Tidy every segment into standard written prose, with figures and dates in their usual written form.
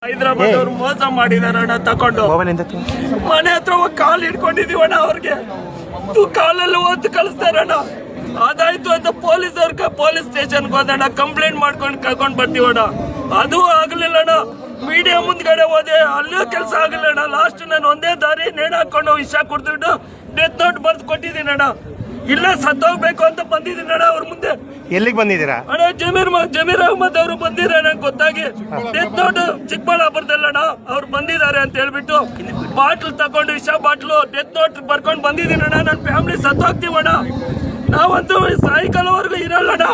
ಹೈದರಾಬಾದ್ ಅವ್ರು ಮೋಸ ಮಾಡಿದಾರಣ್ಣ ತಕೊಂಡು ಮನೆ ಹತ್ರ ಹೋಗಿ ಕಾಲು ಹಿಡ್ಕೊಂಡಿದೀವಣ್ಣ. ಅವ್ರಿಗೆ ಕಾಲಲ್ಲಿ ಓದ್ ಕಳಿಸ್ತಾರಣ್ಣ. ಅದಾಯ್ತು ಅಂತ ಪೊಲೀಸ್ ಸ್ಟೇಷನ್ಗೆ ಹೋದಣ್ಣ, ಕಂಪ್ಲೇಂಟ್ ಮಾಡ್ಕೊಂಡು ಕರ್ಕೊಂಡ್ ಬರ್ತೀವಣ್ಣ. ಅದು ಆಗ್ಲಿಲ್ಲಣ್ಣ. ಮೀಡಿಯಾ ಮುಂದ್ಗಡೆ ಹೋದೆ, ಅಲ್ಲೂ ಕೆಲಸ ಆಗಲಿಲ್ಲಣ್ಣ. ಲಾಸ್ಟ್ ನಾನು ಒಂದೇ ದಾರಿ ನೇಣು ಹಾಕೊಂಡು ವಿಷ ಕುಡ್ದು ಡೆತ್ ನೋಟ್ ಬರ್ದು ಕೊಟ್ಟಿದ್ದೀನಣ್ಣ. ಇಲ್ಲ ಸತ್ತೋಗ್ಬೇಕು ಅಂತ ಬಂದಿದ್ದೀನಣ್ಣ ಅವ್ರ ಮುಂದೆ. ಎಲ್ಲಿಗೆ ಬಂದಿದ್ದೀರಾ ಅಣ್ಣ? ಜಮೀರ್ ಅಹಮದ್ ಅವರು ಬಂದಿದ್ದಾರೆ ಗೊತ್ತಾಗಿ. ಡೆತ್ ನೋಟ್ ಚಿಕ್ಕಬಳ್ಳಾಪುರದಲ್ಲಣ್ಣ ಅವ್ರು ಬಂದಿದ್ದಾರೆ ಅಂತ ಹೇಳ್ಬಿಟ್ಟು ಬಾಟ್ಲ್ ತಗೊಂಡು ವಿಷ ಬಾಟ್ಲು ಡೆತ್ ನೋಟ್ ಬರ್ಕೊಂಡು ಬಂದಿದ್ದೀನಣ್ಣ. ನನ್ನ ಫ್ಯಾಮಿಲಿ ಸತ್ತೋಗ್ತೀವಣ್ಣ. ನಾವಂತೂ ಸಾಯಂಕಾಲವರೆಗೂ ಇರಲ್ಲಣ್ಣ.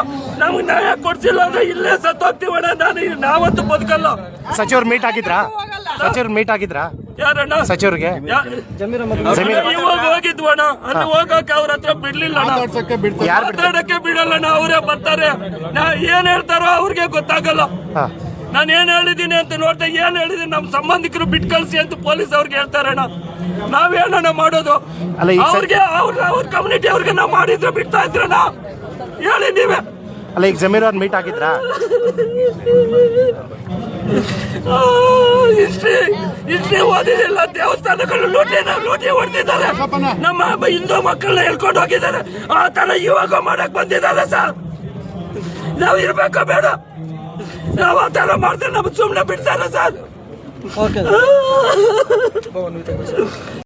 ನಮ್ಗೆ ನ್ಯಾಯ ಕೊಡ್ಸಿಲ್ಲ ಅಂದ್ರೆ ಇಲ್ಲೇ ಸತ್ತೋಗ್ತೀವಣ್ಣ. ನಾವಂತೂ ಬದುಕಲ್ಲ. ಸಚಿವರು ಮೀಟ್ ಆಗಿದ್ರಾ ಯಾರಣ್ಣ? ಸಚಿವರಿಗೆ ಇವಾಗ ಹೋಗಿದ್ವಣ್ಣ. ಅಲ್ಲಿ ಹೋಗಕ್ಕೆ ಅವ್ರ ಹತ್ರ ಬಿಡ್ಲಿಲ್ಲ, ಮಾತಾಡಕ್ಕೆ ಬಿಡಲ್ಲಣ್ಣ. ಅವರೇ ಬರ್ತಾರೆ, ನಾ ಏನ್ ಹೇಳ್ತಾರೋ ಅವ್ರಿಗೆ ಗೊತ್ತಾಗಲ್ಲ. ನಾನು ಏನ್ ಹೇಳಿದೀನಿ ಅಂತ ನೋಡ್ತಾ ಏನ್ ಹೇಳಿದೀನಿ ನಮ್ ಸಂಬಂಧಿಕರು ಬಿಟ್ಟು ಕಳ್ಸಿ ಅಂತ ಪೊಲೀಸ್ ಅವ್ರಿಗೆ ಹೇಳ್ತಾರಣ್ಣ. ನಾವೇನಣ್ಣ ಮಾಡೋದು? ಅವ್ರಿಗೆ ಅವ್ರ ಕಮ್ಯುನಿಟಿ ಅವ್ರಿಗೆ ನಾವು ಮಾಡಿದ್ರೆ ಬಿಡ್ತಾ ಇದ್ರಣ್ಣ. ಹೇಳಿ ನೀವೇ. ಅಲ್ಲ, ಈಗ ಜಮೀರ್ ಅವ್ರು ಮೀಟ್ ಆಗಿದ್ರಾ? ಇಷ್ಟೇ ಓದಿದಿಲ್ಲ. ದೇವಸ್ಥಾನಗಳು ಲೂಟಿ ಹೊಡೆದಿದ್ದಾರೆ. ನಮ್ಮ ಹಿಂದೂ ಮಕ್ಕಳನ್ನ ಹೇಳ್ಕೊಂಡು ಹೋಗಿದ್ದಾರೆ. ಆ ತರ ಇವಾಗ ಮಾಡಕ್ ಬಂದಿದ್ದಾರೆ ಸರ್. ನಾವ್ ಇರ್ಬೇಕ ಬೇಡ? ನಾವ್ ಆ ತರ ಮಾಡಿದ್ರೆ ನಮ್ಗೆ ಸುಮ್ನೆ ಬಿಡ್ತಾರೆ ಸರ್.